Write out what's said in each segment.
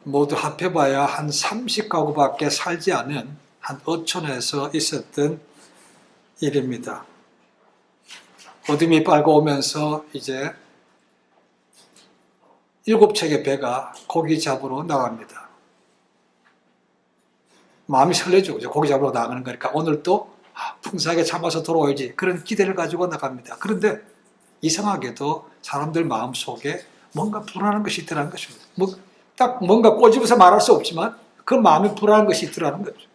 모두 합해봐야 한 30가구밖에 살지 않은 한 어촌에서 있었던 일입니다. 어둠이 빨고오면서 이제 7척의 배가 고기 잡으러 나갑니다. 마음이 설레죠. 고기 잡으러 나가는 거니까 오늘 또 풍성하게 잡아서 돌아오야지, 그런 기대를 가지고 나갑니다. 그런데 이상하게도 사람들 마음속에 뭔가 불안한 것이 있더라는 것입니다. 딱 뭔가 꼬집어서 말할 수 없지만 그 마음에 불안한 것이 있더라는 거죠.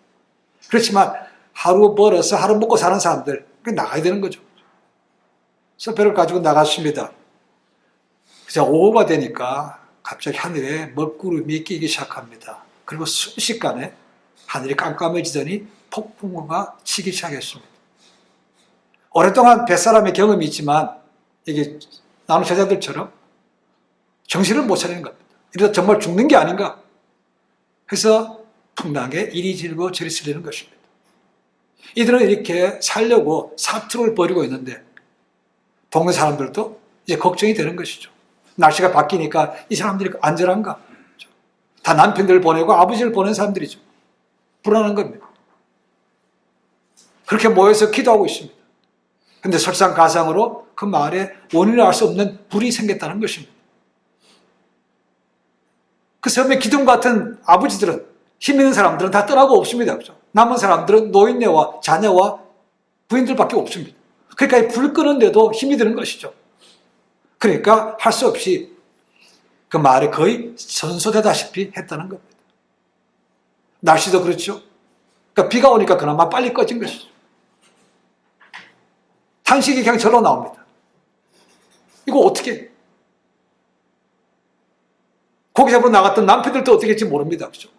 그렇지만 하루 벌어서 하루 먹고 사는 사람들, 나가야 되는 거죠. 그래서 배를 가지고 나갔습니다. 그래서 오후가 되니까 갑자기 하늘에 먹구름이 끼기 시작합니다. 그리고 순식간에 하늘이 깜깜해지더니 폭풍우가 치기 시작했습니다. 오랫동안 뱃사람의 경험이 있지만 이게 나는 제자들처럼 정신을 못 차리는 겁니다. 이러다 정말 죽는 게 아닌가. 그래서 풍랑에 이리 지르고 저리 쓸리는 것입니다. 이들은 이렇게 살려고 사투를 벌이고 있는데 동네 사람들도 이제 걱정이 되는 것이죠. 날씨가 바뀌니까 이 사람들이 안전한가? 다 남편들 보내고 아버지를 보낸 사람들이죠. 불안한 겁니다. 그렇게 모여서 기도하고 있습니다. 근데 설상가상으로 그 마을에 원인을 알 수 없는 불이 생겼다는 것입니다. 그 섬의 기둥 같은 아버지들은, 힘 있는 사람들은 다 떠나고 없습니다. 그렇죠? 남은 사람들은 노인네와 자녀와 부인들밖에 없습니다. 그러니까 불 끄는데도 힘이 드는 것이죠. 그러니까 할 수 없이 그 마을에 거의 전소되다시피 했다는 겁니다. 날씨도 그렇죠. 그러니까 비가 오니까 그나마 빨리 꺼진 것이죠. 탄식이 그냥 절로 나옵니다. 이거 어떻게 해요? 고기 잡으러 나갔던 남편들도 어떻게 할지 모릅니다. 그렇죠?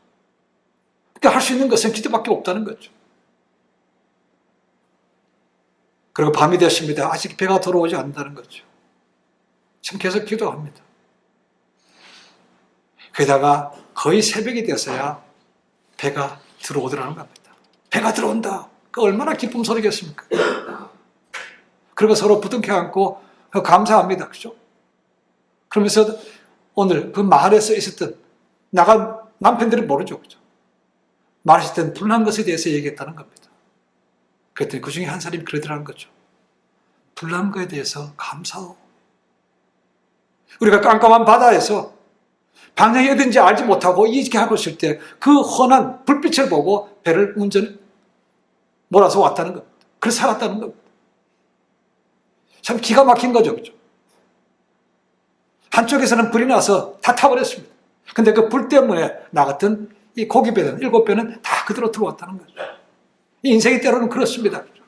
그러니까 할 수 있는 것은 기도밖에 없다는 거죠. 그리고 밤이 됐습니다. 아직 배가 돌아오지 않는다는 거죠. 지금 계속 기도합니다. 게다가 거의 새벽이 돼서야 배가 들어오더라는 겁니다. 배가 들어온다. 그 얼마나 기쁨 소리겠습니까? 그리고 서로 부둥켜 안고 감사합니다. 그렇죠? 그러면서 오늘 그 마을에서 있었던 나간 남편들은 모르죠. 그렇죠? 말했던 불난 것에 대해서 얘기했다는 겁니다. 그랬더니 그 중에 한 사람이 그러더라는 거죠. 불난 것에 대해서 감사하오. 우리가 깜깜한 바다에서 방향이 어딘지 알지 못하고 이렇게 하고 있을 때 그 환한 불빛을 보고 배를 몰아서 왔다는 겁니다. 그래서 살았다는 겁니다. 참 기가 막힌 거죠. 그렇죠? 한쪽에서는 불이 나서 다 타버렸습니다. 근데 그 불 때문에 나갔던 이 고기배는 7배는 다 그대로 들어왔다는 거죠. 이 인생이 때로는 그렇습니다. 그렇죠?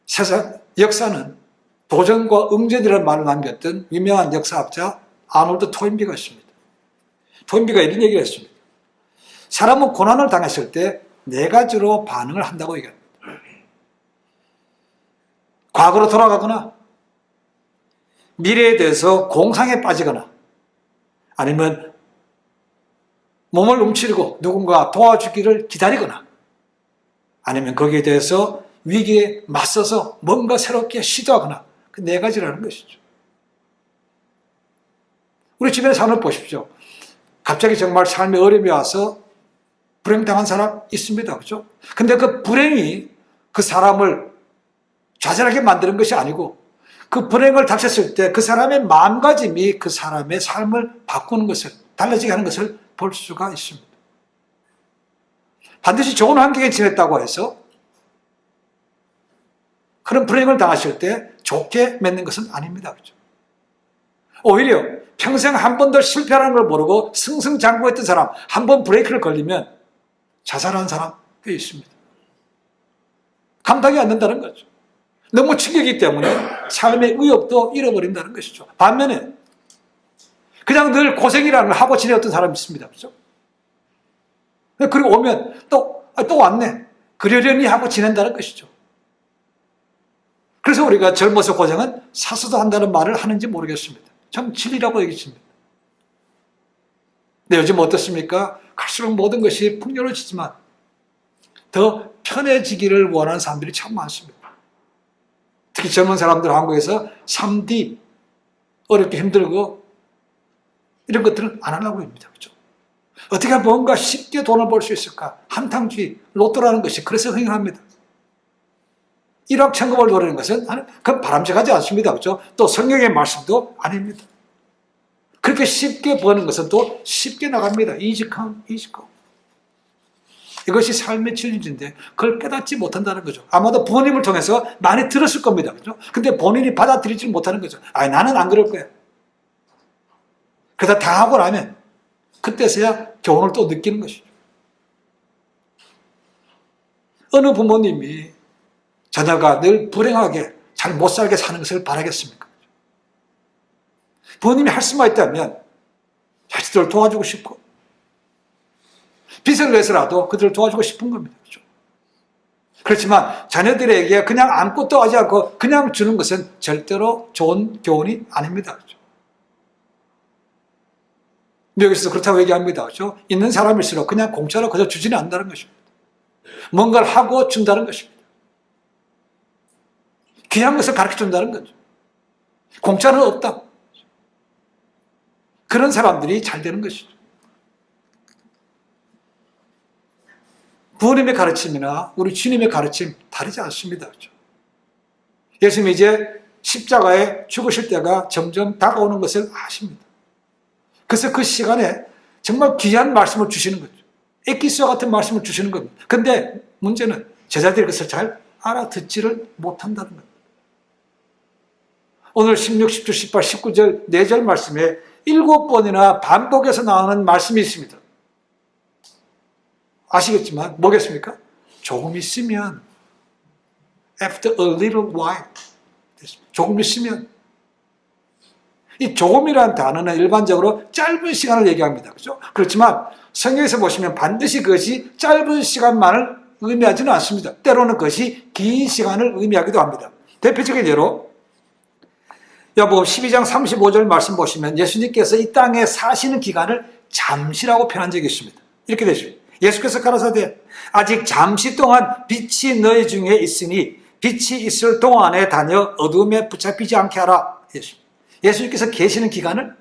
세상 역사는 도전과 응전이라는 말을 남겼던 유명한 역사학자 아놀드 토인비가 있습니다. 토인비가 이런 얘기를 했습니다. 사람은 고난을 당했을 때 4가지로 반응을 한다고 얘기합니다. 과거로 돌아가거나, 미래에 대해서 공상에 빠지거나, 아니면 몸을 움츠리고 누군가 도와주기를 기다리거나, 아니면 거기에 대해서 위기에 맞서서 뭔가 새롭게 시도하거나, 그 4가지라는 것이죠. 우리 주변의 사람을 보십시오. 갑자기 정말 삶의 어려움이 와서 불행당한 사람 있습니다. 그렇죠? 근데 그 불행이 그 사람을 좌절하게 만드는 것이 아니고 그 불행을 닥쳤을 때 그 사람의 마음가짐이 그 사람의 삶을 바꾸는 것을, 달라지게 하는 것을 볼 수가 있습니다. 반드시 좋은 환경에 지냈다고 해서 그런 불행을 당하실 때 좋게 맺는 것은 아닙니다. 그렇죠? 오히려 평생 한 번도 실패하는 걸 모르고 승승장구했던 사람, 한 번 브레이크를 걸리면 자살하는 사람 꽤 있습니다. 감당이 안 된다는 거죠. 너무 충격이기 때문에 삶의 의욕도 잃어버린다는 것이죠. 반면에 그냥 늘 고생이라는 걸 하고 지내었던 사람이 있습니다. 그렇죠? 그리고 오면 또 왔네. 그러려니 하고 지낸다는 것이죠. 그래서 우리가 젊어서 고생은 사서도 한다는 말을 하는지 모르겠습니다. 참 진리라고 얘기했습니다. 근데 요즘 어떻습니까? 갈수록 모든 것이 풍요로워지지만 더 편해지기를 원하는 사람들이 참 많습니다. 특히 젊은 사람들 한국에서 3D, 어렵게 힘들고 이런 것들은 안 하려고 합니다. 그렇죠? 어떻게 뭔가 쉽게 돈을 벌 수 있을까? 한탕주의, 로또라는 것이 그래서 흥행합니다. 일확천금을 노리는 것은 그건 바람직하지 않습니다. 그렇죠? 또 성경의 말씀도 아닙니다. 그렇게 쉽게 버는 것은 또 쉽게 나갑니다. 이직함. 이것이 삶의 진리인데 그걸 깨닫지 못한다는 거죠. 아마도 부모님을 통해서 많이 들었을 겁니다. 그렇죠? 근데 본인이 받아들이지 못하는 거죠. 나는 안 그럴 거야. 그러다 다 하고 나면 그때서야 교훈을 또 느끼는 것이죠. 어느 부모님이 자녀가 늘 불행하게 잘 못 살게 사는 것을 바라겠습니까? 부모님이 할 수만 있다면 자식들을 도와주고 싶고 빚을 내서라도 그들을 도와주고 싶은 겁니다. 그렇죠? 그렇지만 자녀들에게 그냥 아무것도 하지 않고 그냥 주는 것은 절대로 좋은 교훈이 아닙니다. 그렇죠? 여기서 그렇다고 얘기합니다. 그렇죠? 있는 사람일수록 그냥 공짜로 그저 주지는 않는다는 것입니다. 뭔가를 하고 준다는 것입니다. 귀한 것을 가르쳐 준다는 거죠. 공짜는 없다. 그런 사람들이 잘 되는 것이죠. 부모님의 가르침이나 우리 주님의 가르침 다르지 않습니다. 그렇죠? 예수님이 이제 십자가에 죽으실 때가 점점 다가오는 것을 아십니다. 그래서 그 시간에 정말 귀한 말씀을 주시는 거죠. 엑기스와 같은 말씀을 주시는 겁니다. 그런데 문제는 제자들이 그것을 잘 알아듣지를 못한다는 겁니다. 오늘 16, 17, 18, 19절 4절 말씀에 7번이나 반복해서 나오는 말씀이 있습니다. 아시겠지만 뭐겠습니까? 조금 있으면 after a little while 조금 있으면 이 조금이라는 단어는 일반적으로 짧은 시간을 얘기합니다. 그렇죠? 그렇지만 성경에서 보시면 반드시 그것이 짧은 시간만을 의미하지는 않습니다. 때로는 그것이 긴 시간을 의미하기도 합니다. 대표적인 예로 요한복음 12장 35절 말씀 보시면 예수님께서 이 땅에 사시는 기간을 잠시라고 표현한 적이 있습니다. 이렇게 되죠. 예수께서 가라사대 아직 잠시 동안 빛이 너희 중에 있으니 빛이 있을 동안에 다녀 어둠에 붙잡히지 않게 하라. 예수님께서 계시는 기간을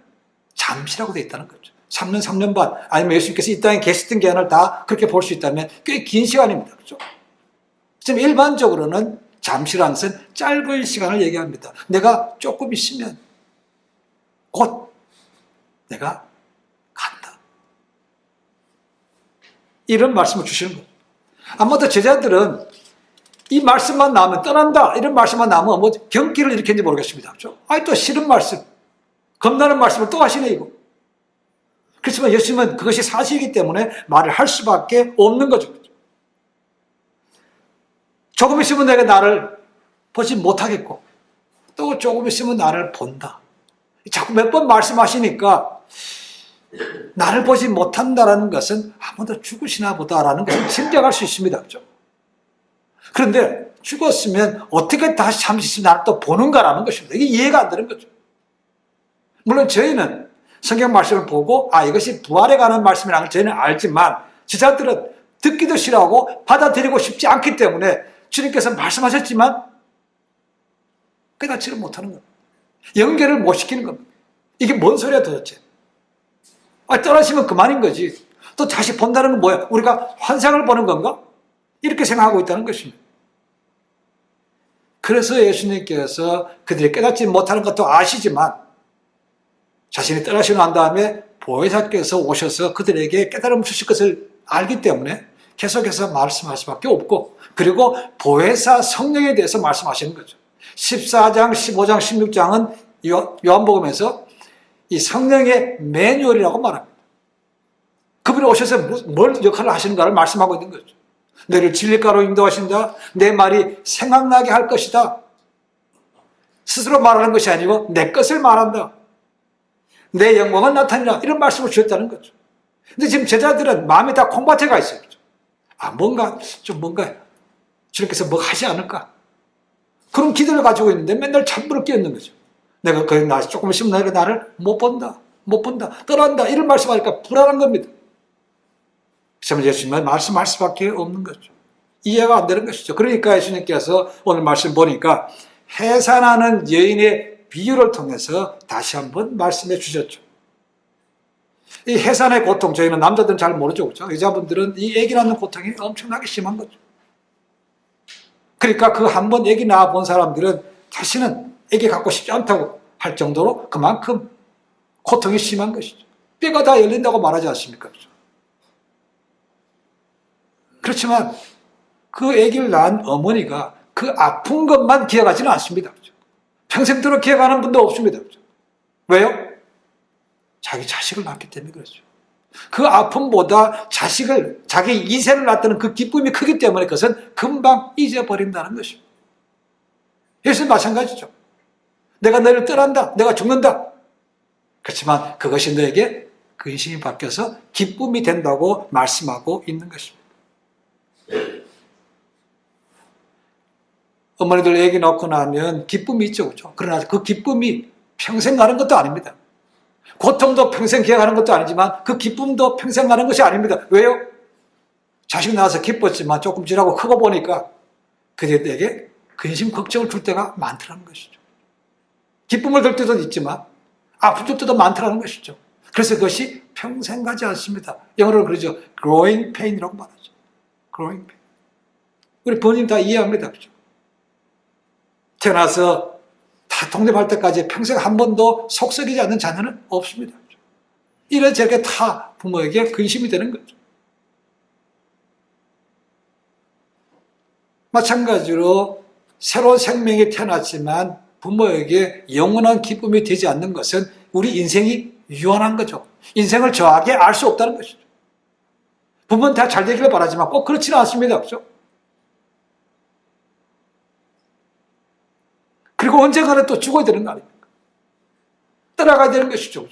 잠시라고 되어 있다는 거죠. 3년, 3년 반 아니면 예수님께서 이 땅에 계셨던 기간을 다 그렇게 볼 수 있다면 꽤 긴 시간입니다. 그렇죠? 지금 일반적으로는 잠시라는 것은 짧은 시간을 얘기합니다. 내가 조금 있으면 곧 내가 간다. 이런 말씀을 주시는 거예요. 아마도 제자들은 이 말씀만 나오면 떠난다. 이런 말씀만 나오면 뭐 경기를 일으켰는지 모르겠습니다. 그렇죠? 또 싫은 말씀, 겁나는 말씀을 또 하시네 이거. 그렇지만 예수님은 그것이 사실이기 때문에 말을 할 수밖에 없는 거죠. 조금 있으면 내가 나를 보지 못하겠고 또 조금 있으면 나를 본다. 자꾸 몇 번 말씀하시니까 나를 보지 못한다는 것은 아무도 죽으시나 보다라는 것을 짐작할 수 있습니다. 그렇죠? 그런데 죽었으면 어떻게 다시 잠시 나를 또 보는가라는 것입니다. 이게 이해가 안 되는 거죠. 물론 저희는 성경 말씀을 보고 이것이 부활에 관한 말씀이라는 걸 저희는 알지만 제자들은 듣기도 싫어하고 받아들이고 싶지 않기 때문에 주님께서 말씀하셨지만 깨닫지를 못하는 겁니다. 연결을 못 시키는 겁니다. 이게 뭔 소리야 도대체. 떠나시면 그만인 거지. 또 다시 본다는 건 뭐야? 우리가 환상을 보는 건가? 이렇게 생각하고 있다는 것입니다. 그래서 예수님께서 그들이 깨닫지 못하는 것도 아시지만 자신이 떠나시고 난 다음에 보혜사께서 오셔서 그들에게 깨달음을 주실 것을 알기 때문에 계속해서 말씀할 수밖에 없고, 그리고 보혜사 성령에 대해서 말씀하시는 거죠. 14장, 15장, 16장은 요한복음에서 이 성령의 매뉴얼이라고 말합니다. 그분이 오셔서 뭘 역할을 하시는가를 말씀하고 있는 거죠. 너를 진리가로 인도하신다. 내 말이 생각나게 할 것이다. 스스로 말하는 것이 아니고 내 것을 말한다. 내 영광은 나타내라. 이런 말씀을 주셨다는 거죠. 근데 지금 제자들은 마음이 다 콩밭에 가 있어요. 뭔가 주님께서 뭐 하지 않을까? 그런 기대를 가지고 있는데 맨날 잠부를 깨 있는 거죠. 내가 조금 있으면 내가 나를 못 본다. 떠난다. 이런 말씀하니까 불안한 겁니다. 그래서 예수님은 말씀할 수밖에 없는 거죠. 이해가 안 되는 것이죠. 그러니까 예수님께서 오늘 말씀 보니까 해산하는 여인의 비유를 통해서 다시 한번 말씀해 주셨죠. 이 해산의 고통, 저희는 남자들은 잘 모르죠. 그렇죠? 여자분들은 이 아기 낳는 고통이 엄청나게 심한 거죠. 그러니까 그 한 번 아기 낳아 본 사람들은 다시는 아기 갖고 싶지 않다고 할 정도로 그만큼 고통이 심한 것이죠. 뼈가 다 열린다고 말하지 않습니까? 그렇죠? 그렇지만 그 아기를 낳은 어머니가 그 아픈 것만 기억하지는 않습니다. 그렇죠? 평생도록 기억하는 분도 없습니다. 그렇죠? 왜요? 자기 자식을 낳기 때문에 그렇죠. 그 아픔보다 자기 이세를 낳았다는 그 기쁨이 크기 때문에 그것은 금방 잊어버린다는 것입니다. 예수는 마찬가지죠. 내가 너를 떠난다, 내가 죽는다. 그렇지만 그것이 너에게 근심이 바뀌어서 기쁨이 된다고 말씀하고 있는 것입니다. 어머니들 애기 낳고 나면 기쁨이 있죠. 그렇죠? 그러나 그 기쁨이 평생 가는 것도 아닙니다. 고통도 평생 기억하는 것도 아니지만 그 기쁨도 평생 가는 것이 아닙니다. 왜요? 자식 낳아서 기뻤지만 조금 지나고 크고 보니까 그들에게 근심, 걱정을 줄 때가 많더라는 것이죠. 기쁨을 줄 때도 있지만 아플 때도 많더라는 것이죠. 그래서 그것이 평생 가지 않습니다. 영어로 그러죠. growing pain이라고 말하죠. growing pain. 우리 부모님 다 이해합니다. 그렇죠? 태어나서 다 독립할 때까지 평생 한 번도 속 썩이지 않는 자녀는 없습니다. 이래저래 다 부모에게 근심이 되는 거죠. 마찬가지로 새로운 생명이 태어났지만 부모에게 영원한 기쁨이 되지 않는 것은 우리 인생이 유한한 거죠. 인생을 정확하게 알 수 없다는 것이죠. 부모는 다 잘 되기를 바라지만 꼭 그렇지는 않습니다. 그렇죠? 그리고 언젠가는 또 죽어야 되는 거 아닙니까? 떠나가야 되는 것이죠.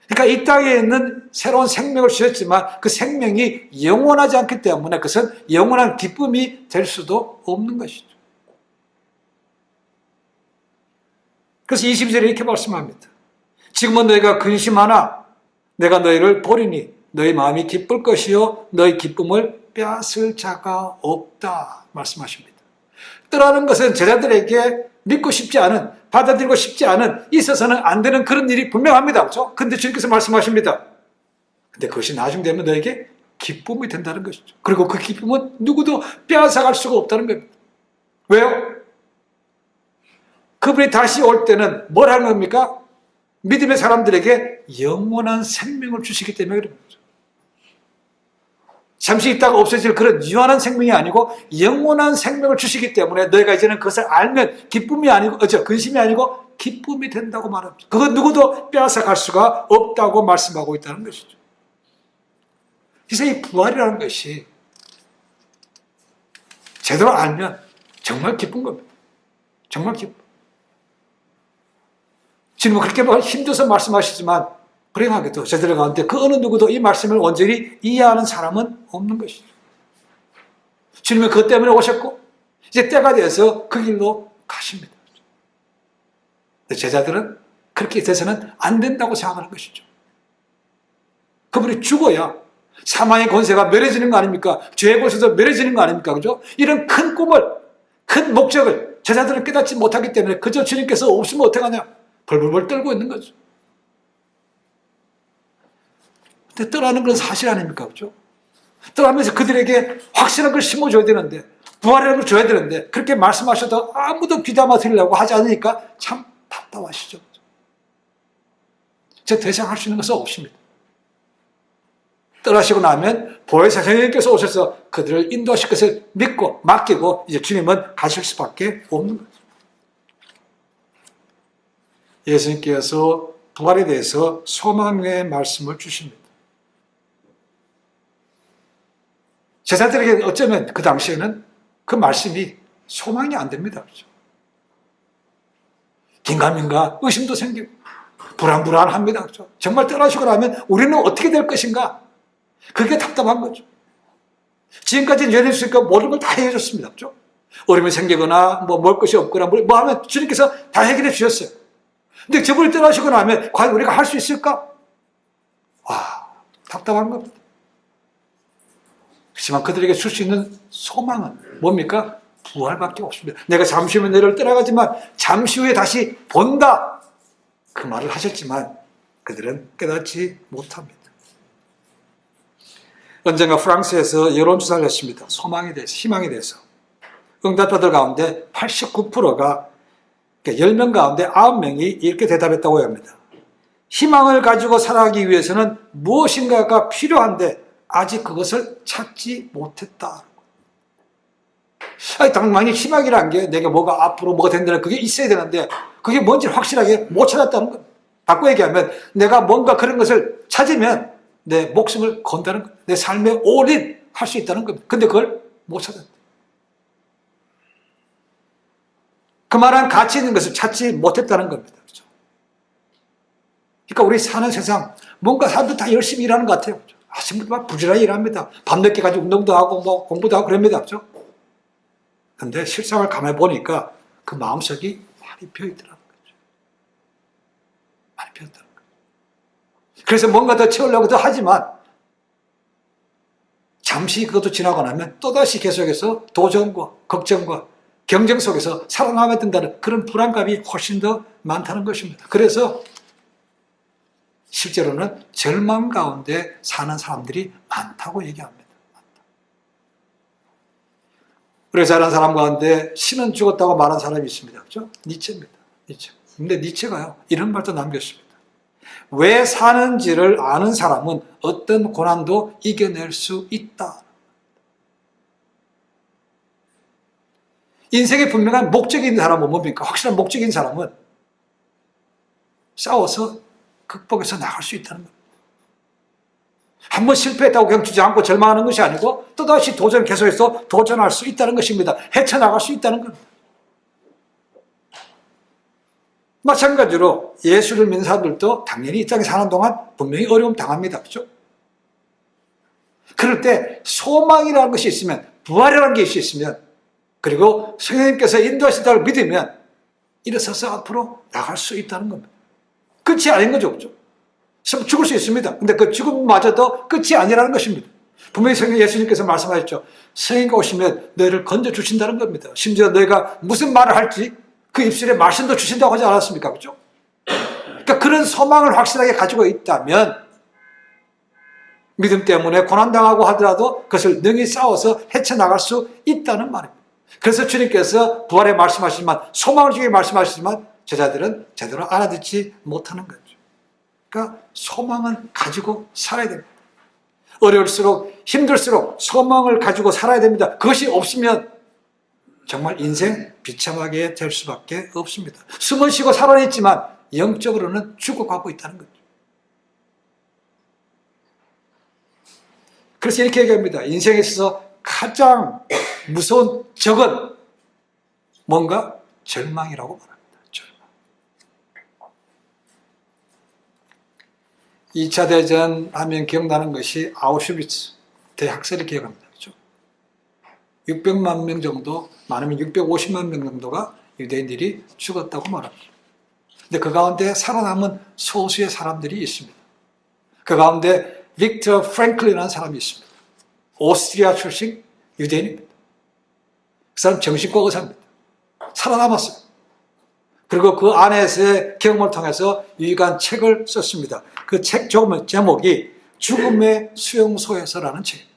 그러니까 이 땅에 있는 새로운 생명을 주셨지만 그 생명이 영원하지 않기 때문에 그것은 영원한 기쁨이 될 수도 없는 것이죠. 그래서 22절에 이렇게 말씀합니다. 지금은 너희가 근심하나 내가 너희를 보리니 너희 마음이 기쁠 것이요 너희 기쁨을 빼앗을 자가 없다 말씀하십니다. 떠나는 것은 제자들에게 믿고 싶지 않은, 받아들이고 싶지 않은, 있어서는 안 되는 그런 일이 분명합니다. 그렇죠? 근데 주님께서 말씀하십니다. 근데 그것이 나중 되면 너에게 기쁨이 된다는 것이죠. 그리고 그 기쁨은 누구도 빼앗아갈 수가 없다는 겁니다. 왜요? 그분이 다시 올 때는 뭘 하는 겁니까? 믿음의 사람들에게 영원한 생명을 주시기 때문에 그런 거죠. 잠시 있다가 없어질 그런 유한한 생명이 아니고 영원한 생명을 주시기 때문에 너희가 이제는 그것을 알면 기쁨이 아니고 근심이 아니고 기쁨이 된다고 말합니다. 그건 누구도 빼앗아갈 수가 없다고 말씀하고 있다는 것이죠. 그래서 이 부활이라는 것이 제대로 알면 정말 기쁜 겁니다. 정말 기쁨. 지금 그렇게 힘줘서 말씀하시지만 불행하게도 저들 가운데 그 어느 누구도 이 말씀을 온전히 이해하는 사람은 없는 것이죠. 주님은 그것 때문에 오셨고 이제 때가 돼서 그 길로 가십니다. 제자들은 그렇게 돼서는 안 된다고 생각하는 것이죠. 그분이 죽어야 사망의 권세가 멸해지는 거 아닙니까? 죄의 권세도 멸해지는 거 아닙니까? 그죠? 이런 큰 꿈을, 큰 목적을 제자들은 깨닫지 못하기 때문에 그저 주님께서 없으면 어떡하냐? 벌벌벌 떨고 있는 거죠. 근데 떠나는 건 사실 아닙니까? 그죠? 떠나면서 그들에게 확실한 걸 심어줘야 되는데, 부활이라는 걸 줘야 되는데, 그렇게 말씀하셔도 아무도 귀담아 들으려고 하지 않으니까 참 답답하시죠. 더 이상 할 수 있는 것은 없습니다. 떠나시고 나면 보혜사 선생님께서 오셔서 그들을 인도하실 것을 믿고 맡기고 이제 주님은 가실 수밖에 없는 거죠. 예수님께서 부활에 대해서 소망의 말씀을 주십니다. 제자들에게 어쩌면 그 당시에는 그 말씀이 소망이 안 됩니다. 그렇죠? 긴가민가 의심도 생기고 불안합니다. 그렇죠? 정말 떠나시고 나면 우리는 어떻게 될 것인가? 그게 답답한 거죠. 지금까지는 예수님께서 모든 걸 다 해줬습니다. 그렇죠? 어려움이 생기거나 먹을 것이 없거나 뭐 하면 주님께서 다 해결해 주셨어요. 근데 저분이 떠나시고 나면 과연 우리가 할 수 있을까? 답답한 겁니다. 그렇지만 그들에게 줄 수 있는 소망은 뭡니까? 부활밖에 없습니다. 내가 잠시 후에 너를 떠나가지만 잠시 후에 다시 본다. 그 말을 하셨지만 그들은 깨닫지 못합니다. 언젠가 프랑스에서 여론조사를 했습니다. 소망에 대해서, 희망에 대해서. 응답자들 가운데 89%가 10명 가운데 9명이 이렇게 대답했다고 합니다. 희망을 가지고 살아가기 위해서는 무엇인가가 필요한데 아직 그것을 찾지 못했다. 당연히 희망이라는 게 내가 뭐가 앞으로 뭐가 된다는 그게 있어야 되는데 그게 뭔지 확실하게 못 찾았다는 것. 바꿔 얘기하면 내가 뭔가 그런 것을 찾으면 내 목숨을 건다는 것. 내 삶에 올인 할 수 있다는 겁니다. 근데 그걸 못 찾았다. 그만한 가치 있는 것을 찾지 못했다는 겁니다. 그렇죠? 그러니까 우리 사는 세상 뭔가 사람들 다 열심히 일하는 것 같아요. 그렇죠? 아침부터 막 부지런히 일합니다. 밤늦게 가지고 운동도 하고 뭐 공부도 하고 그럽니다. 그렇죠? 근데 실상을 가만히 보니까 그 마음속이 많이 비어있더라는 거죠. 많이 비어있더라는 거죠. 그래서 뭔가 더 채우려고도 하지만 잠시 그것도 지나고 나면 또다시 계속해서 도전과 걱정과 경쟁 속에서 살아남아야 된다는 그런 불안감이 훨씬 더 많다는 것입니다. 그래서 실제로는 절망 가운데 사는 사람들이 많다고 얘기합니다. 우리가 잘 아는 사람 가운데 신은 죽었다고 말한 사람이 있습니다. 그렇죠? 니체입니다. 니체. 근데 니체가요, 이런 말도 남겼습니다. 왜 사는지를 아는 사람은 어떤 고난도 이겨낼 수 있다. 인생에 분명한 목적이 있는 사람은 뭡니까? 확실한 목적이 있는 사람은 싸워서 극복해서 나갈 수 있다는 겁니다. 한번 실패했다고 그냥 주지 않고 절망하는 것이 아니고 또다시 도전 계속해서 도전할 수 있다는 것입니다. 헤쳐나갈 수 있다는 겁니다. 마찬가지로 예수를 믿는 사람들도 당연히 이 땅에 사는 동안 분명히 어려움 당합니다. 그렇죠? 그럴 때 소망이라는 것이 있으면, 부활이라는 것이 있으면, 그리고 성령님께서 인도하신다고 믿으면 일어서서 앞으로 나갈 수 있다는 겁니다. 끝이 아닌 거죠. 그렇죠? 죽을 수 있습니다. 근데 그 죽음마저도 끝이 아니라는 것입니다. 분명히 성령 예수님께서 말씀하셨죠. 성령이 오시면 너희를 건져주신다는 겁니다. 심지어 너희가 무슨 말을 할지 그 입술에 말씀도 주신다고 하지 않았습니까? 그렇죠? 그러니까 그런 소망을 확실하게 가지고 있다면 믿음 때문에 고난당하고 하더라도 그것을 능히 싸워서 헤쳐나갈 수 있다는 말입니다. 그래서 주님께서 부활에 말씀하시지만 소망을 주게 말씀하시지만 제자들은 제대로 알아듣지 못하는 거죠. 그러니까 소망은 가지고 살아야 됩니다. 어려울수록 힘들수록 소망을 가지고 살아야 됩니다. 그것이 없으면 정말 인생 비참하게 될 수밖에 없습니다. 숨을 쉬고 살아냈지만 영적으로는 죽어가고 있다는 거죠. 그래서 이렇게 얘기합니다. 인생에 있어서 가장 무서운 적은 뭔가 절망이라고 말합니다. 절망. 2차 대전 하면 기억나는 것이 아우슈비츠 대학살을 기억합니다. 그렇죠? 600만 명 정도, 많으면 650만 명 정도가 유대인들이 죽었다고 말합니다. 근데 그 가운데 살아남은 소수의 사람들이 있습니다. 그 가운데 빅터 프랭클린이라는 사람이 있습니다. 오스트리아 출신 유대인입니다. 그 사람 정신과 의사입니다. 살아남았어요. 그리고 그 안에서의 경험을 통해서 유익한 책을 썼습니다. 그 책 제목이 죽음의 수용소에서라는 책입니다.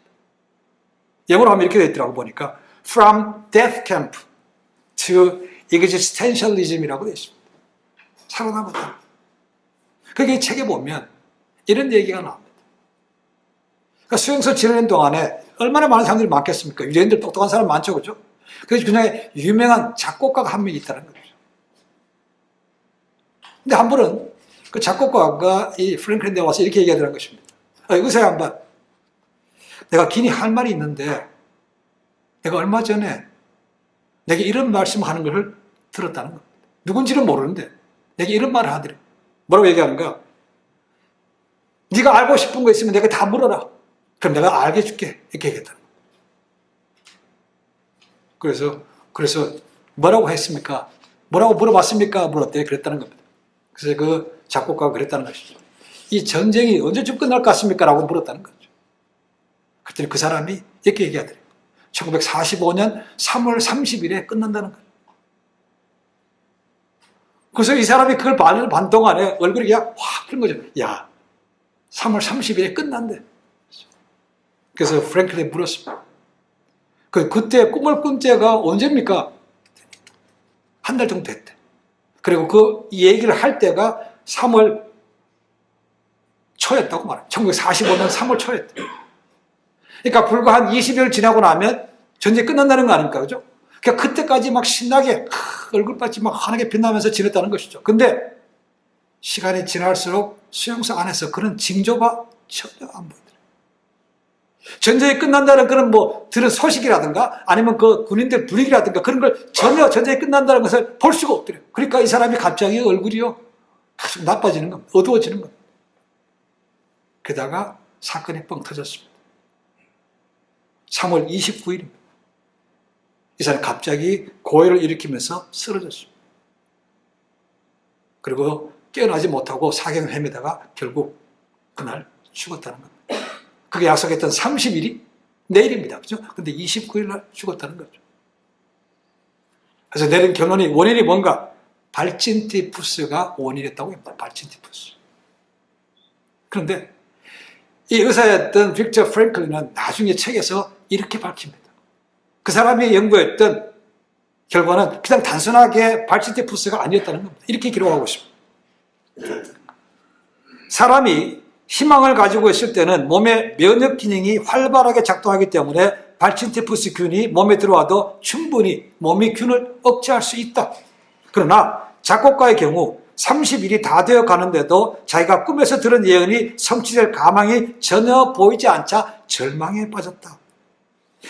영어로 하면 이렇게 되어 있더라고 보니까 From Death Camp to Existentialism이라고 되어 있습니다. 살아남았다. 그게 책에 보면 이런 얘기가 나옵니다. 그러니까 수용소 지내는 동안에 얼마나 많은 사람들이 많겠습니까? 유대인들 똑똑한 사람 많죠, 그죠? 그래서 그중에 유명한 작곡가가 한 명 있다는 거죠. 근데 한 번은 그 작곡가가 이 프랭클린에 와서 이렇게 얘기하더라는 것입니다. 의사야 양반, 내가 긴히 할 말이 있는데 내가 얼마 전에 내게 이런 말씀하는 것을 들었다는 겁니다. 누군지는 모르는데 내게 이런 말을 하더래. 뭐라고 얘기하는가? 네가 알고 싶은 거 있으면 내가 다 물어라. 그럼 내가 알게 해줄게. 이렇게 얘기했다. 그래서 뭐라고 했습니까? 뭐라고 물어봤습니까? 물었대. 그랬다는 겁니다. 그래서 그 작곡가가 그랬다는 것이죠. 이 전쟁이 언제쯤 끝날 것 같습니까? 라고 물었다는 거죠. 그랬더니 그 사람이 이렇게 얘기하더래요. 1945년 3월 30일에 끝난다는 거예요. 그래서 이 사람이 그걸 반 동안에 얼굴이 그냥 확 핀 거죠. 야, 3월 30일에 끝난대. 그래서 프랭클린이 물었습니다. 그때 꿈을 꾼 때가 언제입니까? 한 달 정도 됐대. 그리고 그 얘기를 할 때가 3월 초였다고 말해요. 1945년 3월 초였대. 그러니까 불과 한 20일 지나고 나면 전쟁이 끝난다는 거 아닙니까? 그죠? 그러니까 그때까지 막 신나게 얼굴밭이 막 환하게 빛나면서 지냈다는 것이죠. 근데 시간이 지날수록 수용소 안에서 그런 징조가 전혀 안 보이더래요. 전쟁이 끝난다는 그런 들은 소식이라든가 아니면 그 군인들 분위기라든가 그런 걸 전혀 전쟁이 끝난다는 것을 볼 수가 없더래요. 그러니까 이 사람이 갑자기 얼굴이요 계속 나빠지는 겁니다. 어두워지는 겁니다. 게다가 사건이 뻥 터졌습니다. 3월 29일입니다. 이 사람이 갑자기 고열을 일으키면서 쓰러졌습니다. 그리고 깨어나지 못하고 사경을 헤매다가 결국 그날 죽었다는 겁니다. 그게 약속했던 30일이 내일입니다. 그죠? 근데 29일 날 죽었다는 거죠. 그래서 내린 결론이 원인이 뭔가? 발진티푸스가 원인이었다고 합니다. 발진티푸스. 그런데 이 의사였던 빅터 프랭클린은 나중에 책에서 이렇게 밝힙니다. 그 사람이 연구했던 결과는 그냥 단순하게 발진티푸스가 아니었다는 겁니다. 이렇게 기록하고 있습니다. 사람이 희망을 가지고 있을 때는 몸의 면역 기능이 활발하게 작동하기 때문에 발진티푸스 균이 몸에 들어와도 충분히 몸이 균을 억제할 수 있다. 그러나 작곡가의 경우 30일이 다 되어 가는데도 자기가 꿈에서 들은 예언이 성취될 가망이 전혀 보이지 않자 절망에 빠졌다.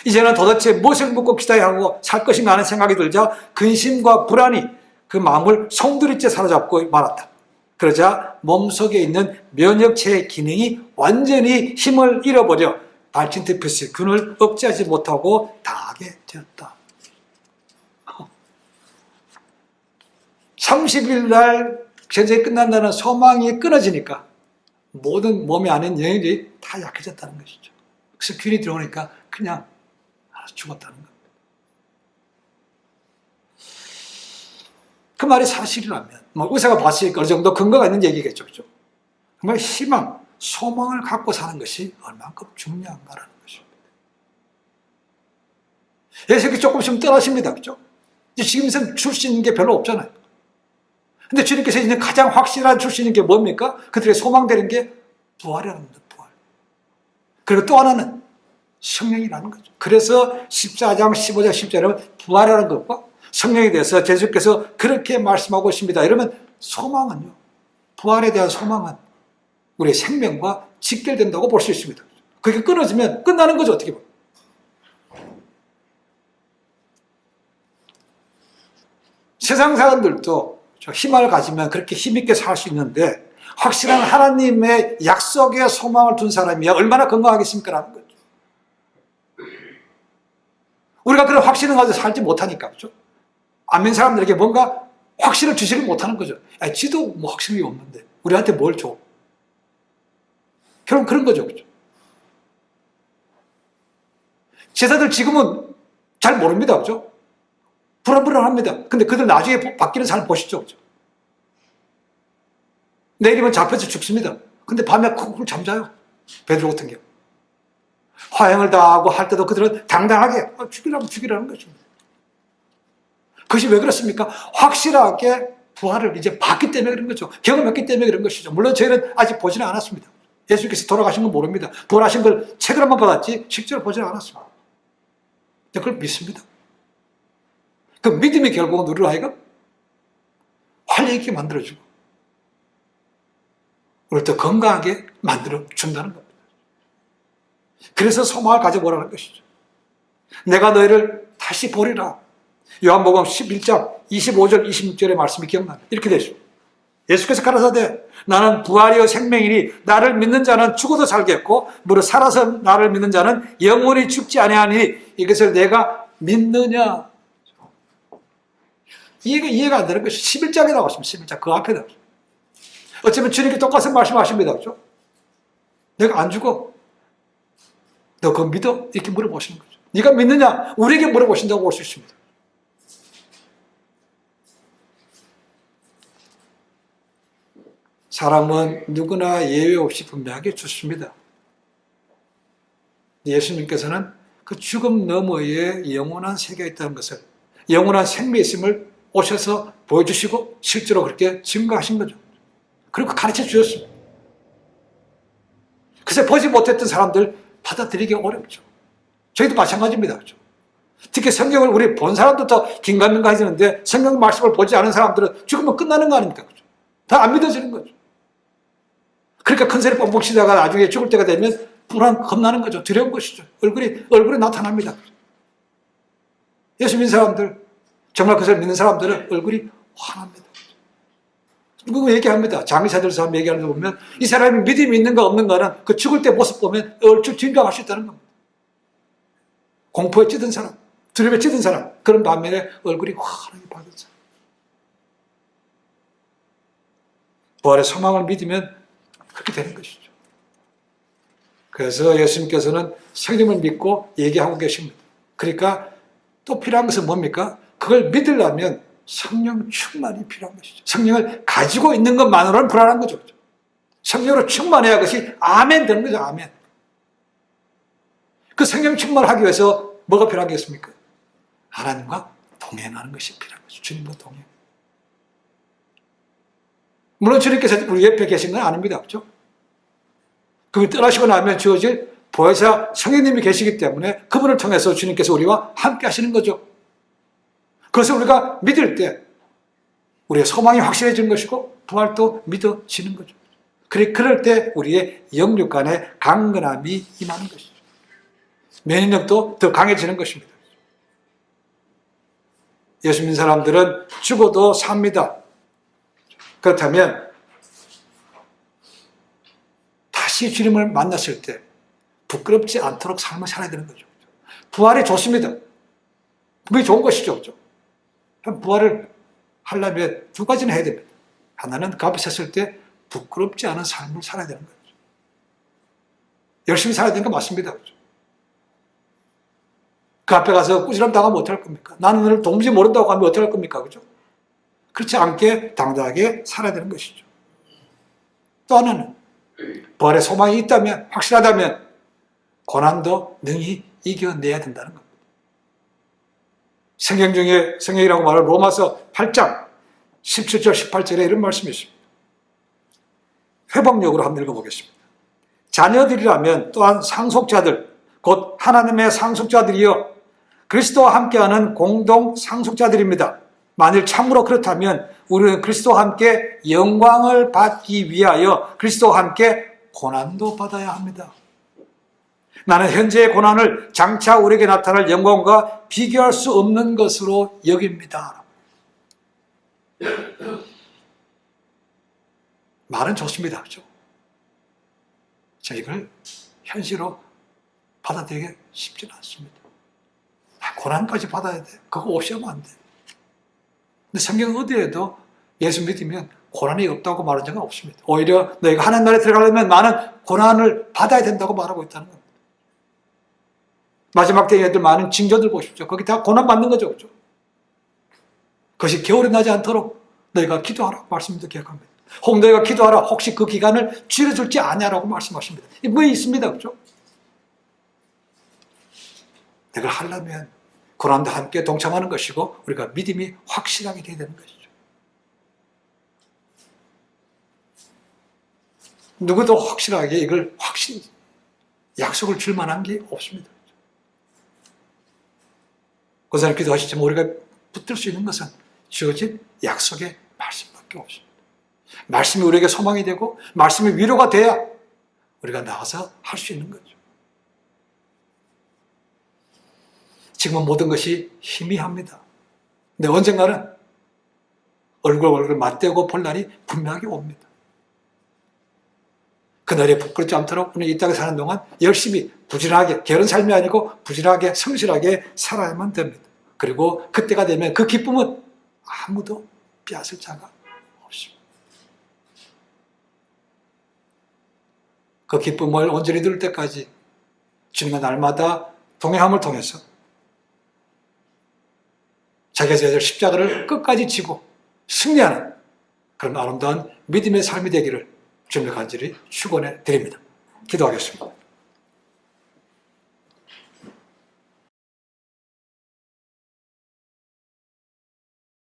이제는 도대체 무엇을 묻고 기다려야 하고 살 것인가 하는 생각이 들자 근심과 불안이 그 마음을 송두리째 사로잡고 말았다. 그러자 몸속에 있는 면역체의 기능이 완전히 힘을 잃어버려 발진티푸스 균을 억제하지 못하고 당하게 되었다. 30일 날 전쟁이 끝난다는 소망이 끊어지니까 모든 몸에 안에 영역이 다 약해졌다는 것이죠. 그래서 균이 들어오니까 그냥 죽었다는 겁니다. 그 말이 사실이라면 의사가 봤으니까 어느 정도 근거가 있는 얘기겠죠. 그렇죠? 정말 희망, 소망을 갖고 사는 것이 얼만큼 중요한가라는 것입니다. 예수님이 조금씩 떠나십니다. 그렇죠? 지금은 줄 수 있는 게 별로 없잖아요. 근데 주님께서 있는 가장 확실한 줄 수 있는 게 뭡니까? 그들의 소망되는 게 부활이라는 겁니다. 부활. 그리고 또 하나는 성령이라는 거죠. 그래서 14장, 15장, 10절에 부활이라는 것과 성령에 대해서 예수께서 그렇게 말씀하고 있습니다. 이러면 소망은요, 부활에 대한 소망은 우리의 생명과 직결된다고 볼 수 있습니다. 그게 끊어지면 끝나는 거죠. 어떻게 보면. 세상 사람들도 희망을 가지면 그렇게 힘있게 살 수 있는데 확실한 하나님의 약속에 소망을 둔 사람이야 얼마나 건강하겠습니까? 라는 거죠. 우리가 그런 확신을 가지고 살지 못하니까, 그렇죠? 안 믿는 사람들에게 뭔가 확신을 주지를 못하는 거죠. 야, 지도 뭐 확신이 없는데 우리한테 뭘 줘? 결국 그런 거죠. 그렇죠? 제자들 지금은 잘 모릅니다. 그렇죠? 불안불안합니다. 근데 그들 나중에 바뀌는 삶 보시죠. 그렇죠? 내일이면 잡혀서 죽습니다. 근데 밤에 쿡쿡 잠자요. 베드로 같은 경우. 화형을 당하고 할 때도 그들은 당당하게 죽이라면 죽이라는 것입니다. 그것이 왜 그렇습니까? 확실하게 부활을 이제 봤기 때문에 그런 거죠. 경험했기 때문에 그런 것이죠. 물론 저희는 아직 보지는 않았습니다. 예수께서 돌아가신 건 모릅니다. 부활하신 걸 책으로만 받았지 실제로 보지는 않았습니다. 근데 그걸 믿습니다. 그 믿음이 결국은 우리로 하여금 활력 있게 만들어주고 우리를 더 건강하게 만들어준다는 겁니다. 그래서 소망을 가져보라는 것이죠. 내가 너희를 다시 보리라. 요한복음 11장 25절 26절의 말씀이 기억납니다. 이렇게 되죠. 예수께서 가라사대 나는 부활이요 생명이니 나를 믿는 자는 죽어도 살겠고 무릇 살아서 나를 믿는 자는 영원히 죽지 아니하니 이것을 내가 믿느냐. 이해가 안 되는 것이 11장에 나왔습니다. 11장 그 앞에 나왔습니다. 어쩌면 주님께 똑같은 말씀하십니다. 그렇죠? 내가 안 죽어. 너 그거 믿어? 이렇게 물어보시는 거죠. 네가 믿느냐? 우리에게 물어보신다고 볼 수 있습니다. 사람은 누구나 예외 없이 분명하게 죽습니다. 예수님께서는 그 죽음 너머에 영원한 세계가 있다는 것을, 영원한 생명이 있음을 오셔서 보여주시고 실제로 그렇게 증거하신 거죠. 그리고 가르쳐 주셨습니다. 그래서 보지 못했던 사람들 받아들이기 어렵죠. 저희도 마찬가지입니다. 그렇죠? 특히 성경을 우리 본 사람도 더 긴가민가 해지는데 성경 말씀을 보지 않은 사람들은 죽으면 끝나는 거 아닙니까? 그렇죠? 다 안 믿어지는 거죠. 그러니까 큰 소리 뻥뻥 치다가 나중에 죽을 때가 되면 불안, 겁나는 거죠. 두려운 것이죠. 얼굴이 나타납니다. 예수 믿는 사람들, 정말 그것을 믿는 사람들은 얼굴이 환합니다. 누구 얘기합니다. 장의사들 사람 얘기하는 거 보면 이 사람이 믿음이 있는가 없는가는 그 죽을 때 모습 보면 얼추 짐작할 수 있다는 겁니다. 공포에 찌든 사람, 두려움에 찌든 사람, 그런 반면에 얼굴이 환하게 밝은 사람. 부활의 소망을 믿으면 그렇게 되는 것이죠. 그래서 예수님께서는 성령을 믿고 얘기하고 계십니다. 그러니까 또 필요한 것은 뭡니까? 그걸 믿으려면 성령 충만이 필요한 것이죠. 성령을 가지고 있는 것만으로는 불안한 거죠. 성령으로 충만해야 그것이 아멘 되는 거죠. 아멘. 그 성령 충만을 하기 위해서 뭐가 필요하겠습니까? 하나님과 동행하는 것이 필요한 거죠. 주님과 동행. 물론 주님께서 우리 옆에 계신 건 아닙니다. 그렇죠? 그분이 떠나시고 나면 주어질 보혜사 성령님이 계시기 때문에 그분을 통해서 주님께서 우리와 함께 하시는 거죠. 그래서 우리가 믿을 때 우리의 소망이 확실해지는 것이고 부활도 믿어지는 거죠. 그럴 때 우리의 영육 간에 강건함이 임하는 것이죠. 면역력도 더 강해지는 것입니다. 예수 믿는 사람들은 죽어도 삽니다. 그렇다면 다시 주님을 만났을 때 부끄럽지 않도록 삶을 살아야 되는 거죠. 부활이 좋습니다. 그게 좋은 것이죠. 부활을 하려면 두 가지는 해야 됩니다. 하나는 그 앞에 섰을 때 부끄럽지 않은 삶을 살아야 되는 거죠. 열심히 살아야 되는 거 맞습니다. 그 앞에 가서 꾸지람 당하면 어떡할 겁니까? 나는 너를 도무지 모른다고 하면 어떡할 겁니까? 그죠? 그렇지 않게 당당하게 살아야 되는 것이죠. 또 하나는 부활의 소망이 있다면, 확실하다면 고난도 능히 이겨내야 된다는 겁니다. 성경 중에 성경이라고 말할 로마서 8장 17절 18절에 이런 말씀이 있습니다. 회복력으로 한번 읽어보겠습니다. 자녀들이라면 또한 상속자들 곧 하나님의 상속자들이여 그리스도와 함께하는 공동 상속자들입니다. 만일 참으로 그렇다면 우리는 그리스도와 함께 영광을 받기 위하여 그리스도와 함께 고난도 받아야 합니다. 나는 현재의 고난을 장차 우리에게 나타날 영광과 비교할 수 없는 것으로 여깁니다. 말은 좋습니다. 그렇죠? 자, 이걸 현실로 받아들이기 쉽지는 않습니다. 고난까지 받아야 돼. 그거 없이 하면 안 돼. 근데 성경 어디에도 예수 믿으면 고난이 없다고 말한 적은 없습니다. 오히려 너희가 하나님 나라에 들어가려면 많은 고난을 받아야 된다고 말하고 있다는 겁니다. 마지막 때에 애들 많은 징조들 보십시오. 거기 다 고난 받는 거죠. 그렇죠? 그것이 겨울이 나지 않도록 너희가 기도하라고 말씀도 기억합니다. 혹 너희가 기도하라. 혹시 그 기간을 줄여줄지 아냐라고 말씀하십니다. 이 뭐에 있습니다. 그렇죠? 내가 하려면 고난도 함께 동참하는 것이고 우리가 믿음이 확실하게 되어야 되는 것이죠. 누구도 확실하게 이걸 확실히 약속을 줄 만한 게 없습니다. 고사를 기도하시지만 우리가 붙들 수 있는 것은 주어진 약속의 말씀밖에 없습니다. 말씀이 우리에게 소망이 되고 말씀이 위로가 돼야 우리가 나가서 할 수 있는 거죠. 지금은 모든 것이 희미합니다. 근데 언젠가는 얼굴 맞대고 볼 날이 분명하게 옵니다. 그날이 부끄럽지 않도록 우리 이 땅에 사는 동안 열심히 부지런하게, 게으른 삶이 아니고 부지런하게 성실하게 살아야만 됩니다. 그리고 그때가 되면 그 기쁨은 아무도 빼앗을 자가 없습니다. 그 기쁨을 온전히 누릴 때까지 주님과 날마다 동행함을 통해서 자기가 져야 될 십자가를 끝까지 지고 승리하는 그런 아름다운 믿음의 삶이 되기를 주님의 간절히 축원해 드립니다. 기도하겠습니다.